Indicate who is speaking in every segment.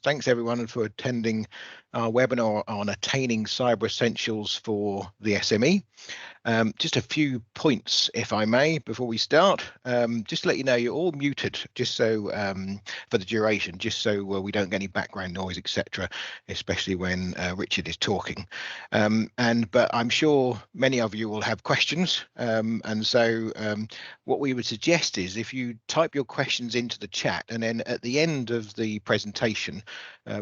Speaker 1: Thanks everyone for attending our webinar on attaining cyber essentials for the SME. Just a few points, if I may, before we start. Just to let you know, you're all muted, just so for the duration, just so we don't get any background noise, etc., especially when Richard is talking. But I'm sure many of you will have questions, and so what we would suggest is if you type your questions into the chat, and then at the end of the presentation,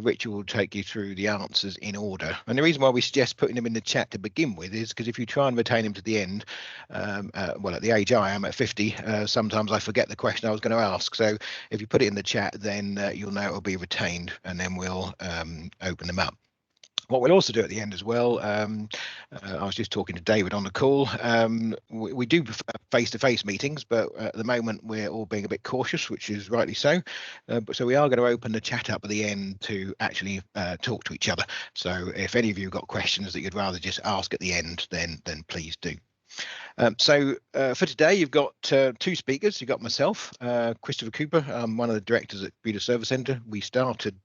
Speaker 1: Richard will take you through the answers in order. And the reason why we suggest putting them in the chat to begin with is because if you try and retain them to the end, well, at the age I am at 50, sometimes I forget the question I was going to ask. So if you put it in the chat, then you'll know it will be retained, and then we'll open them up. What we'll also do at the end as well, I was just talking to David on the call, we do face-to-face meetings, but at the moment we're all being a bit cautious, which is rightly so. So we are going to open the chat up at the end to actually talk to each other. So if any of you have got questions that you'd rather just ask at the end, then please do. For today, you've got two speakers. You've got myself, Christopher Cooper. I'm one of the directors at Computer Service Centre. We started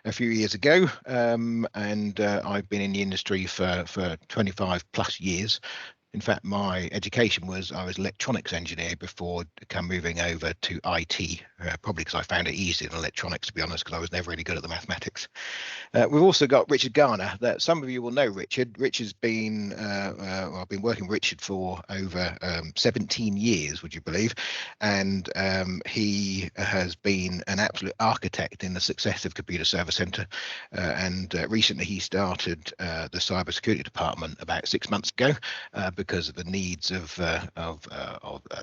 Speaker 1: a few years ago, and I've been in the industry for 25 plus years. In fact, my education was I was electronics engineer before moving over to IT, probably because I found it easier than electronics, to be honest, because I was never really good at the mathematics. We've also got Richard Garner. That some of you will know Richard. Richard's been, well, I've been working with Richard for over 17 years, would you believe? And he has been an absolute architect in the success of Computer Service Centre. And recently he started the cybersecurity department about 6 months ago because of the needs of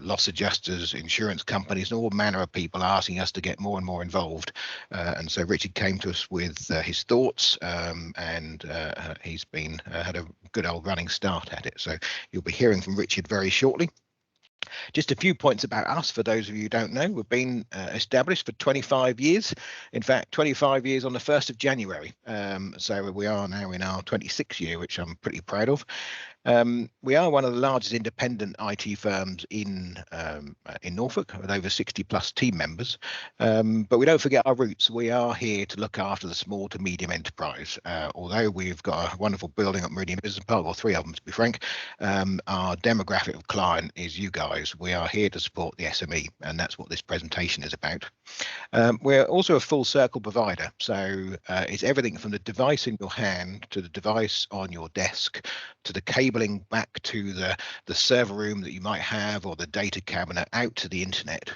Speaker 1: loss adjusters, insurance companies, and all manner of people asking us to get more and more involved. And so Richard came to us with his thoughts, and he's been had a good old running start at it. So you'll be hearing from Richard very shortly. Just a few points about us for those of you who don't know. We've been established for 25 years. In fact, 25 years on the 1st of January. So we are now in our 26th year, which I'm pretty proud of. We are one of the largest independent IT firms in Norfolk, with over 60 plus team members. But we don't forget our roots. We are here to look after the small to medium enterprise. Although we've got a wonderful building at Meridian Business Park, or 3 of them to be frank, our demographic of client is you guys. We are here to support the SME, and that's what this presentation is about. We're also a full circle provider. So it's everything from the device in your hand to the device on your desk to the cabling back to the server room that you might have, or the data cabinet out to the internet,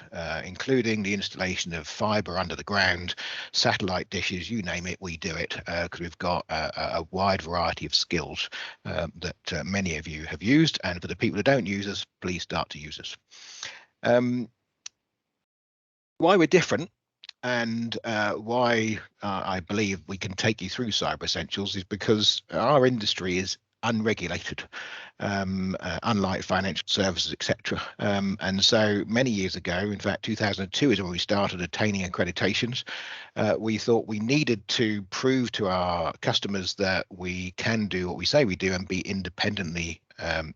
Speaker 1: including the installation of fiber under the ground, satellite dishes, you name it, we do it, because we've got a wide variety of skills that many of you have used. And for the people who don't use us, please start to use us. Why we're different, and why I believe we can take you through Cyber Essentials, is because our industry is unregulated, unlike financial services, etc. And so many years ago, in fact 2002 is when we started attaining accreditations. We thought we needed to prove to our customers that we can do what we say we do and be independently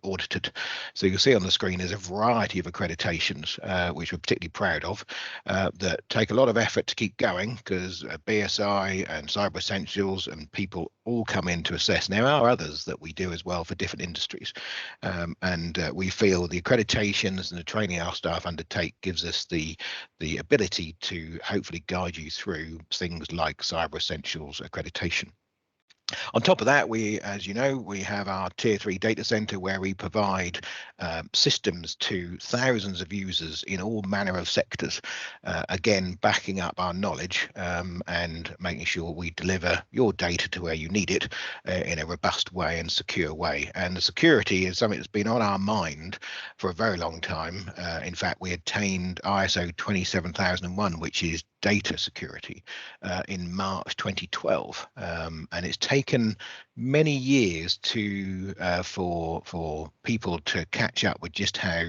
Speaker 1: audited. So you'll see on the screen there's a variety of accreditations which we're particularly proud of, that take a lot of effort to keep going, because BSI and Cyber Essentials and people all come in to assess. There are others that we do as well for different industries, and we feel the accreditations and the training our staff undertake gives us the ability to hopefully guide you through things like Cyber Essentials accreditation. On top of that, we, as you know, we have our tier 3 data center where we provide systems to thousands of users in all manner of sectors, again backing up our knowledge and making sure we deliver your data to where you need it in a robust way and secure way. And the security is something that's been on our mind for a very long time. In fact, we attained ISO 27001, which is data security, in March 2012, and it's taken many years to for people to catch up with just how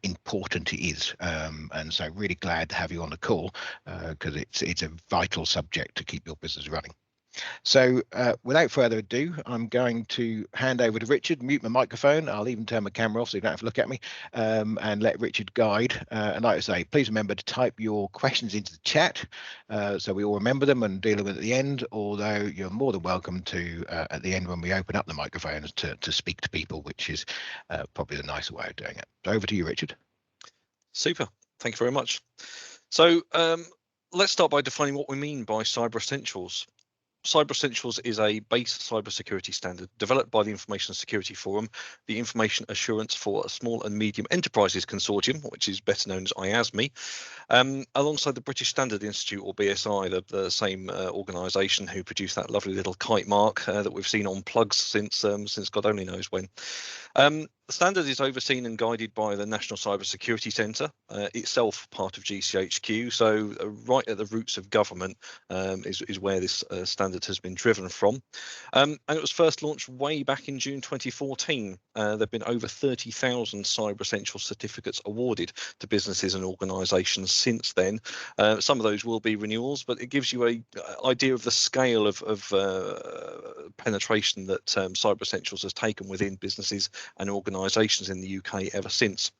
Speaker 1: important it is, and so really glad to have you on the call, because it's a vital subject to keep your business running. So without further ado, I'm going to hand over to Richard, mute my microphone. I'll even turn my camera off so you don't have to look at me, and let Richard guide. And like I say, please remember to type your questions into the chat so we all remember them and deal with them at the end, although you're more than welcome to, at the end when we open up the microphones, to speak to people, which is probably the nicer way of doing it. So over to you, Richard.
Speaker 2: Super. Thank you very much. So let's start by defining what we mean by Cyber Essentials. Cyber Essentials is a base cybersecurity standard developed by the Information Security Forum, the Information Assurance for Small and Medium Enterprises Consortium, which is better known as IASME, alongside the British Standard Institute, or BSI, the same organisation who produced that lovely little kite mark that we've seen on plugs since God only knows when. The standard is overseen and guided by the National Cyber Security Centre, itself part of GCHQ, so right at the roots of government is where this standard has been driven from. And it was first launched way back in June 2014. There have been over 30,000 Cyber Essentials certificates awarded to businesses and organisations since then. Some of those will be renewals, but it gives you an idea of the scale of penetration that Cyber Essentials has taken within businesses and organisations in the UK ever since.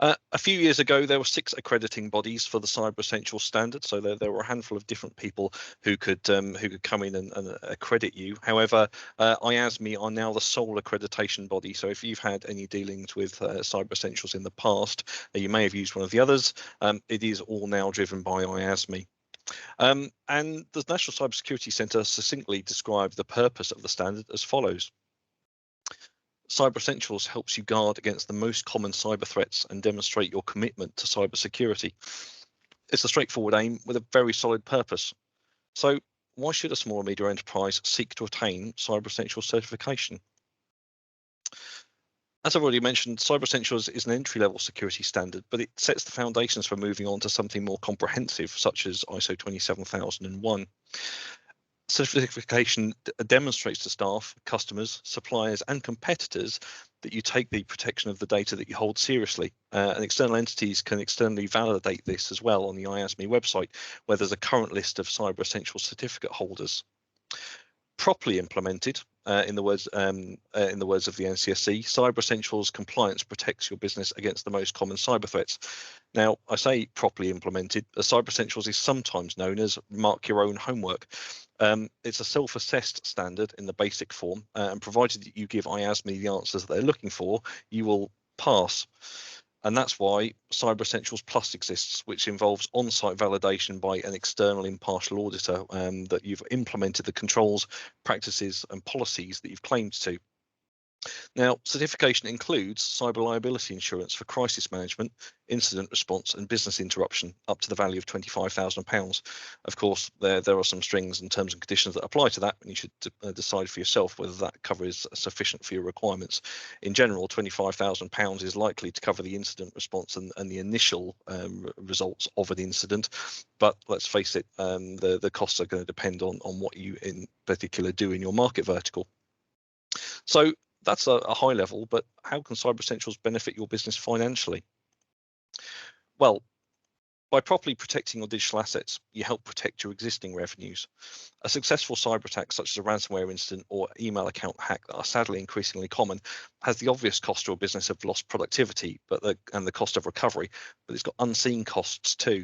Speaker 2: A few years ago, there were 6 accrediting bodies for the Cyber Essentials standard, so there were a handful of different people who could come in and accredit you. However, IASME are now the sole accreditation body, so if you've had any dealings with Cyber Essentials in the past, you may have used one of the others. It is all now driven by IASME. And the National Cyber Security Centre succinctly described the purpose of the standard as follows. Cyber Essentials helps you guard against the most common cyber threats and demonstrate your commitment to cybersecurity. It's a straightforward aim with a very solid purpose. So why should a small or medium enterprise seek to attain Cyber Essentials certification? As I've already mentioned, Cyber Essentials is an entry-level security standard, but it sets the foundations for moving on to something more comprehensive, such as ISO 27001. Certification demonstrates to staff, customers, suppliers and competitors that you take the protection of the data that you hold seriously. And external entities can externally validate this as well on the IASME website, where there's a current list of Cyber Essentials certificate holders. Properly implemented, in the words of the NCSC, Cyber Essentials compliance protects your business against the most common cyber threats. Now, I say properly implemented, as Cyber Essentials is sometimes known as mark your own homework. It's a self-assessed standard in the basic form, and provided that you give IASME the answers that they're looking for, you will pass. And that's why Cyber Essentials Plus exists, which involves on-site validation by an external impartial auditor that you've implemented the controls, practices and policies that you've claimed to. Now, certification includes cyber liability insurance for crisis management, incident response and business interruption up to the value of £25,000. Of course, there are some strings and terms and conditions that apply to that, and you should decide for yourself whether that cover is sufficient for your requirements. In general, £25,000 is likely to cover the incident response and the initial results of an incident. But let's face it, the costs are going to depend on what you in particular do in your market vertical. So that's a high level, but how can Cyber Essentials benefit your business financially? Well, by properly protecting your digital assets, you help protect your existing revenues. A successful cyber attack, such as a ransomware incident or email account hack that are sadly increasingly common, has the obvious cost to a business of lost productivity and the cost of recovery, but it's got unseen costs too.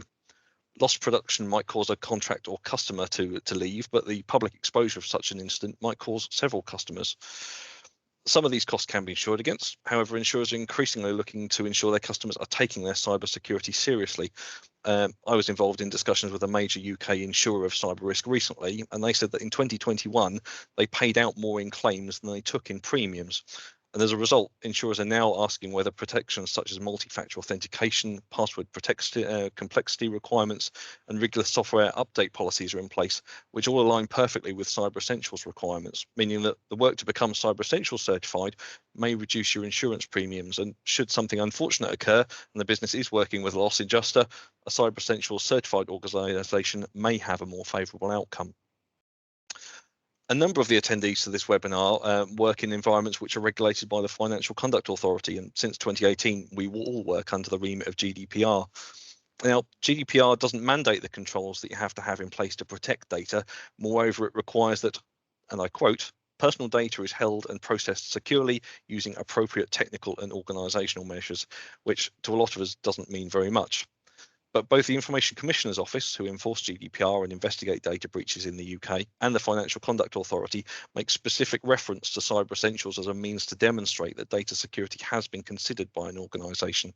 Speaker 2: Lost production might cause a contract or customer to leave, but the public exposure of such an incident might cause several customers. Some of these costs can be insured against. However, insurers are increasingly looking to ensure their customers are taking their cybersecurity seriously. I was involved in discussions with a major UK insurer of cyber risk recently, and they said that in 2021, they paid out more in claims than they took in premiums. And as a result, insurers are now asking whether protections such as multi-factor authentication, password complexity requirements, and regular software update policies are in place, which all align perfectly with Cyber Essentials requirements, meaning that the work to become Cyber Essentials certified may reduce your insurance premiums. And should something unfortunate occur and the business is working with a loss adjuster, a Cyber Essentials certified organisation may have a more favourable outcome. A number of the attendees to this webinar work in environments which are regulated by the Financial Conduct Authority, and since 2018 we all work under the remit of GDPR. Now, GDPR doesn't mandate the controls that you have to have in place to protect data. Moreover, it requires that, and I quote, personal data is held and processed securely using appropriate technical and organizational measures, which to a lot of us doesn't mean very much. But both the Information Commissioner's Office, who enforce GDPR and investigate data breaches in the UK, and the Financial Conduct Authority make specific reference to Cyber Essentials as a means to demonstrate that data security has been considered by an organisation,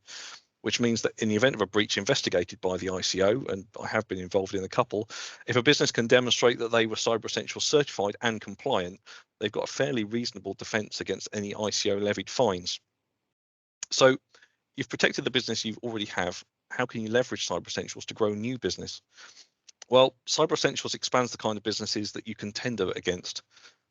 Speaker 2: which means that in the event of a breach investigated by the ICO, and I have been involved in a couple, if a business can demonstrate that they were Cyber Essentials certified and compliant, they've got a fairly reasonable defence against any ICO levied fines. So you've protected the business you already have. How can you leverage Cyber Essentials to grow new business? Well, Cyber Essentials expands the kind of businesses that you can tender against.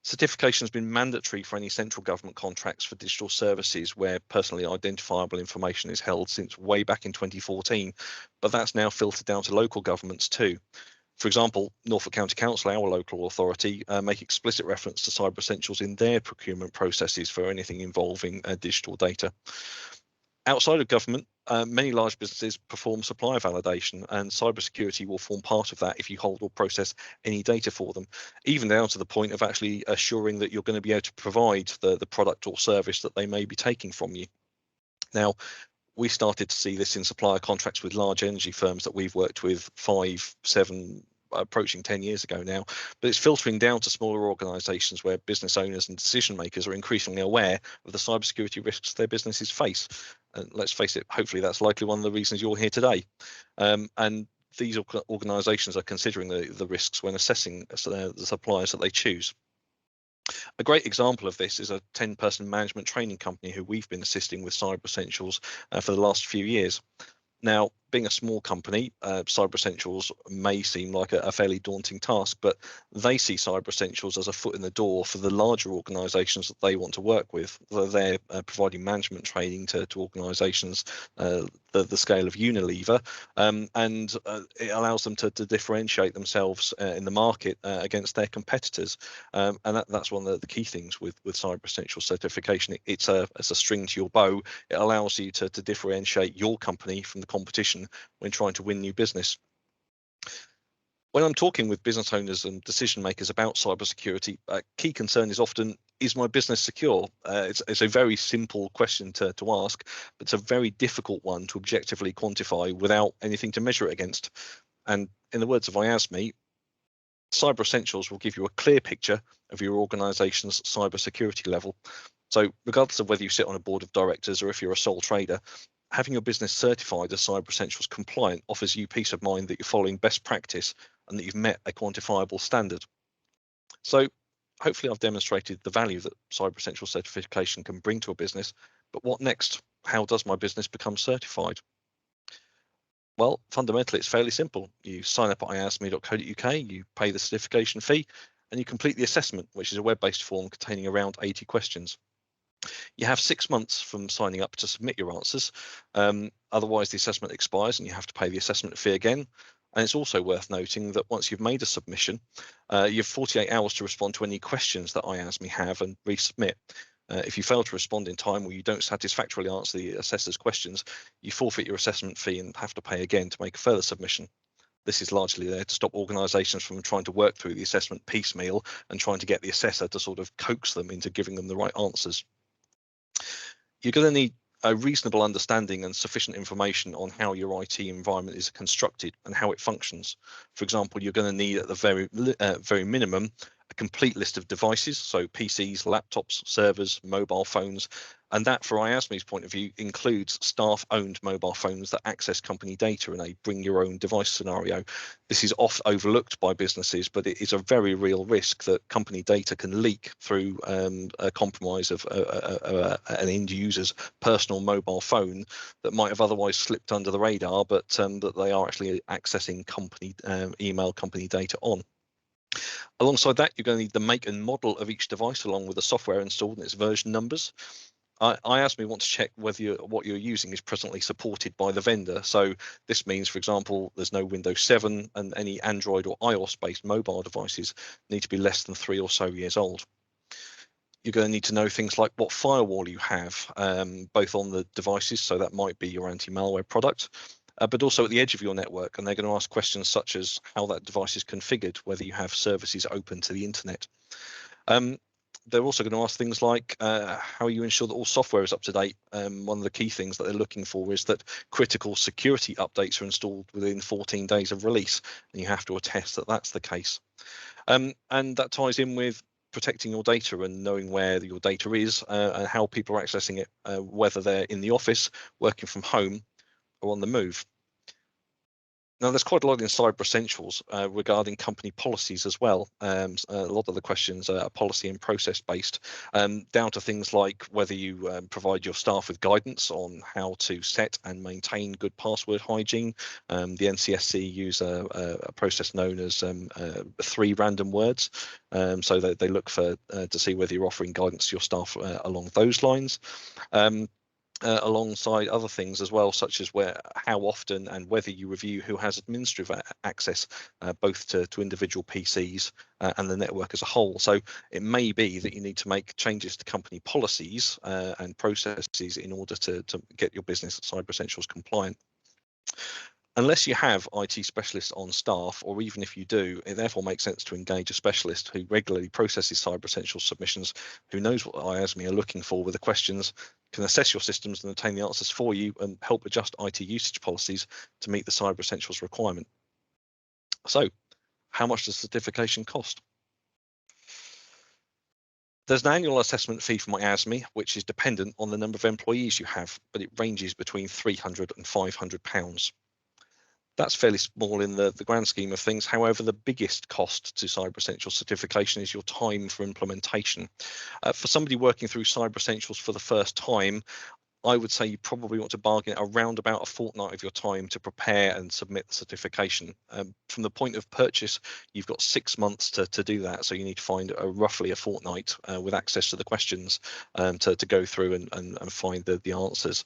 Speaker 2: Certification has been mandatory for any central government contracts for digital services where personally identifiable information is held since way back in 2014, but that's now filtered down to local governments too. For example, Norfolk County Council, our local authority, make explicit reference to Cyber Essentials in their procurement processes for anything involving digital data. Outside of government, many large businesses perform supplier validation, and cybersecurity will form part of that if you hold or process any data for them, even down to the point of actually assuring that you're going to be able to provide the product or service that they may be taking from you. Now, we started to see this in supplier contracts with large energy firms that we've worked with 5, 7, approaching 10 years ago now, but it's filtering down to smaller organizations where business owners and decision makers are increasingly aware of the cybersecurity risks their businesses face. And let's face it, hopefully that's likely one of the reasons you're here today. And these organizations are considering the risks when assessing the suppliers that they choose. A great example of this is a 10-person management training company who we've been assisting with Cyber Essentials for the last few years. Now, being a small company, Cyber Essentials may seem like a fairly daunting task, but they see Cyber Essentials as a foot in the door for the larger organisations that they want to work with. They're providing management training to organisations the scale of Unilever, and it allows them to differentiate themselves in the market against their competitors. And that's one of the key things with Cyber Essentials certification. It's a string to your bow. It allows you to differentiate your company from the competition when trying to win new business. When I'm talking with business owners and decision makers about cybersecurity, a key concern is often, is my business secure? It's a very simple question to ask, but it's a very difficult one to objectively quantify without anything to measure it against. And in the words of IASME, Cyber Essentials will give you a clear picture of your organization's cybersecurity level. So regardless of whether you sit on a board of directors or if you're a sole trader, having your business certified as Cyber Essentials compliant offers you peace of mind that you're following best practice and that you've met a quantifiable standard. So hopefully I've demonstrated the value that Cyber Essentials certification can bring to a business, but what next? How does my business become certified? Well, fundamentally, it's fairly simple. You sign up at iasme.co.uk, you pay the certification fee, and you complete the assessment, which is a web-based form containing around 80 questions. You have 6 months from signing up to submit your answers. Otherwise, the assessment expires and you have to pay the assessment fee again. And it's also worth noting that once you've made a submission, you have 48 hours to respond to any questions that IASME have and resubmit. If you fail to respond in time or you don't satisfactorily answer the assessor's questions, you forfeit your assessment fee and have to pay again to make a further submission. This is largely there to stop organisations from trying to work through the assessment piecemeal and trying to get the assessor to sort of coax them into giving them the right answers. You're going to need a reasonable understanding and sufficient information on how your IT environment is constructed and how it functions. For example, you're going to need at the very minimum a complete list of devices, so PCs, laptops, servers, mobile phones, and that, for IASME's point of view, includes staff-owned mobile phones that access company data in a bring-your-own-device scenario. This is oft overlooked by businesses, but it is a very real risk that company data can leak through a compromise of an end user's personal mobile phone that might have otherwise slipped under the radar, but that they are actually accessing company email company data on. Alongside that, you're going to need the make and model of each device along with the software installed and its version numbers. IASME want to check whether what you're using is presently supported by the vendor. So this means, for example, there's no Windows 7 and any Android or iOS-based mobile devices need to be less than 3 or so years old. You're going to need to know things like what firewall you have, both on the devices, so that might be your anti-malware product, but also at the edge of your network, and they're going to ask questions such as how that device is configured, whether you have services open to the internet. They're also going to ask things like how you ensure that all software is up to date. One of the key things that they're looking for is that critical security updates are installed within 14 days of release, and you have to attest that that's the case. And that ties in with protecting your data and knowing where your data is and how people are accessing it, whether they're in the office, working from home, or on the move. Now, there's quite a lot in Cyber Essentials regarding company policies as well. A lot of the questions are policy and process based, down to things like whether you provide your staff with guidance on how to set and maintain good password hygiene. The NCSC use a process known as 3 random words, so that they look for to see whether you're offering guidance to your staff along those lines. Alongside other things as well, such as how often and whether you review who has administrative access, both to individual PCs and the network as a whole. So it may be that you need to make changes to company policies and processes in order to get your business Cyber Essentials compliant. Unless you have IT specialists on staff, or even if you do, it therefore makes sense to engage a specialist who regularly processes Cyber Essentials submissions, who knows what IASME are looking for with the questions, can assess your systems and obtain the answers for you, and help adjust IT usage policies to meet the Cyber Essentials requirement. So, how much does certification cost? There's an annual assessment fee from IASME, which is dependent on the number of employees you have, but it ranges between £300 and £500. That's fairly small in the grand scheme of things. However, the biggest cost to Cyber Essentials certification is your time for implementation. For somebody working through Cyber Essentials for the first time, I would say you probably want to bargain around about a fortnight of your time to prepare and submit the certification. From the point of purchase, you've got 6 months to do that. So you need to find roughly a fortnight with access to the questions to go through and find the answers.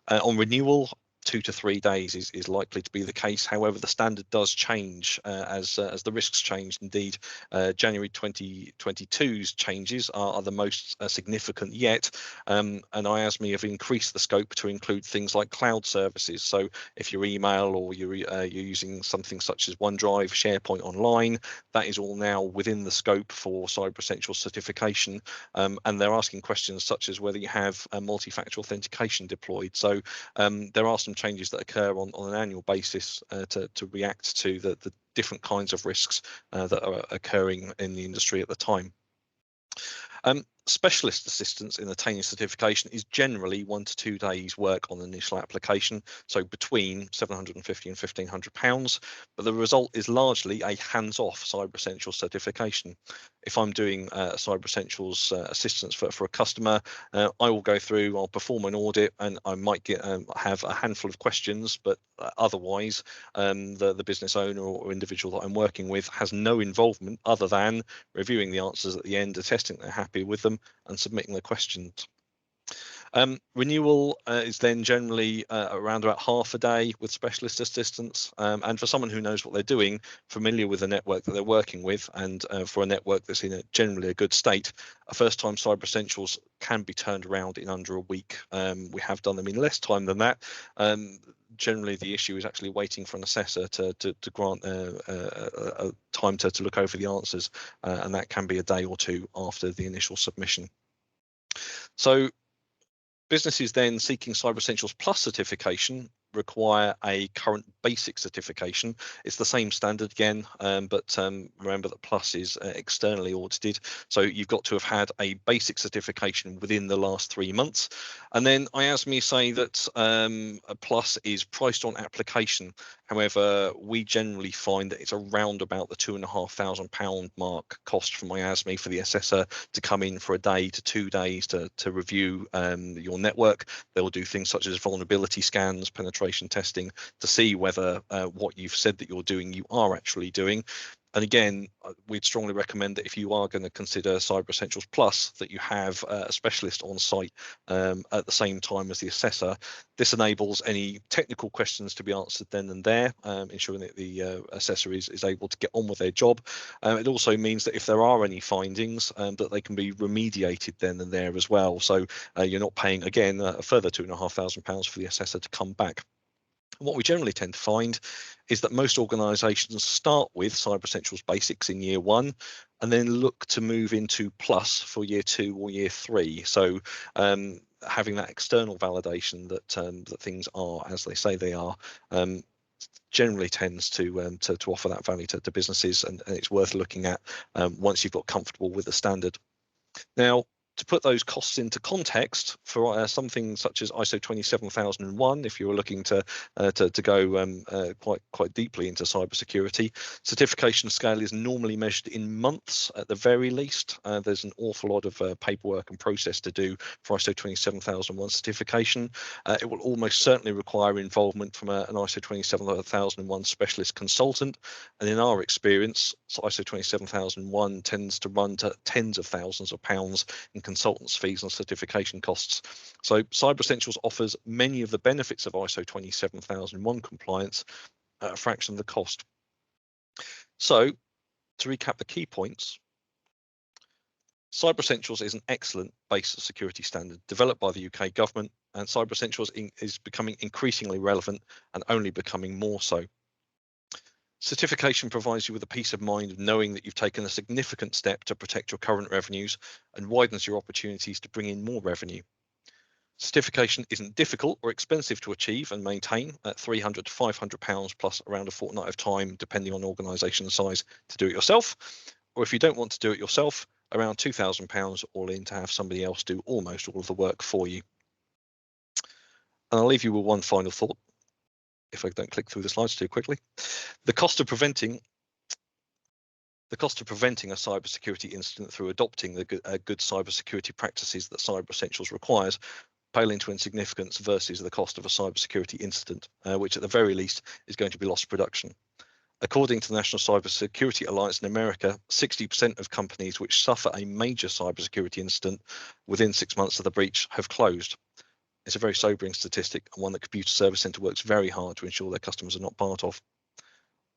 Speaker 2: On renewal, 2 to 3 days is likely to be the case. However, the standard does change as the risks change. Indeed, January 2022's changes are the most significant yet, and IASME have increased the scope to include things like cloud services. So if your email or you're using something such as OneDrive, SharePoint Online, that is all now within the scope for Cyber Essentials certification, and they're asking questions such as whether you have a multi-factor authentication deployed. So there are some changes that occur on an annual basis to react to the different kinds of risks that are occurring in the industry at the time. Specialist assistance in attaining certification is generally 1 to 2 days work on the initial application, so between £750 and £1,500, but the result is largely a hands-off Cyber Essentials certification. If I'm doing Cyber Essentials assistance for a customer, I will go through, I'll perform an audit, and I might have a handful of questions, but otherwise the business owner or individual that I'm working with has no involvement other than reviewing the answers at the end, attesting they're happy with them, and submitting the questions. Renewal is then generally around about half a day with specialist assistance, and for someone who knows what they're doing, familiar with the network that they're working with, and for a network that's in generally a good state, a first-time Cyber Essentials can be turned around in under a week. We have done them in less time than that. Generally, the issue is actually waiting for an assessor to grant a time to look over the answers, and that can be a day or two after the initial submission. So businesses then seeking Cyber Essentials Plus certification require a current basic certification. It's the same standard again, but remember that Plus is externally audited, so you've got to have had a basic certification within the last 3 months. And then IASME say that a Plus is priced on application. However, we generally find that it's around about the £2,500 mark cost from IASME for the assessor to come in for a day to 2 days to review your network. They'll do things such as vulnerability scans, penetration testing, to see whether what you've said that you're doing, you are actually doing. And again, we'd strongly recommend that if you are going to consider Cyber Essentials Plus, that you have a specialist on site at the same time as the assessor. This enables any technical questions to be answered then and there, ensuring that the assessor is able to get on with their job. It also means that if there are any findings, that they can be remediated then and there as well. So you're not paying, again, a further £2,500 for the assessor to come back. And what we generally tend to find is that most organizations start with Cyber Essentials Basics in year 1 and then look to move into Plus for year 2 or year 3. So having that external validation that that things are as they say they are generally tends to offer that value to businesses, and it's worth looking at once you've got comfortable with the standard. Now, to put those costs into context, for something such as ISO 27001, if you were looking to go quite deeply into cybersecurity, certification scale is normally measured in months at the very least. There's an awful lot of paperwork and process to do for ISO 27001 certification. It will almost certainly require involvement from an ISO 27001 specialist consultant, and in our experience, ISO 27001 tends to run to tens of thousands of pounds in consultants' fees and certification costs. So Cyber Essentials offers many of the benefits of ISO 27001 compliance at a fraction of the cost. So to recap the key points, Cyber Essentials is an excellent base security standard developed by the UK government, and Cyber Essentials is becoming increasingly relevant and only becoming more so. Certification provides you with a peace of mind of knowing that you've taken a significant step to protect your current revenues and widens your opportunities to bring in more revenue. Certification isn't difficult or expensive to achieve and maintain at £300 to £500 plus around a fortnight of time, depending on organisation size, to do it yourself. Or if you don't want to do it yourself, around £2,000 all in to have somebody else do almost all of the work for you. And I'll leave you with one final thought, if I don't click through the slides too quickly. The cost of preventing a cybersecurity incident through adopting the good cybersecurity practices that Cyber Essentials requires pale into insignificance versus the cost of a cybersecurity incident, which at the very least is going to be lost production. According to the National Cybersecurity Alliance in America, 60% of companies which suffer a major cybersecurity incident within 6 months of the breach have closed. It's a very sobering statistic, and one that Computer Service Centre works very hard to ensure their customers are not part of.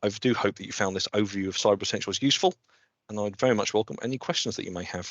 Speaker 2: I do hope that you found this overview of Cyber Essentials useful, and I'd very much welcome any questions that you may have.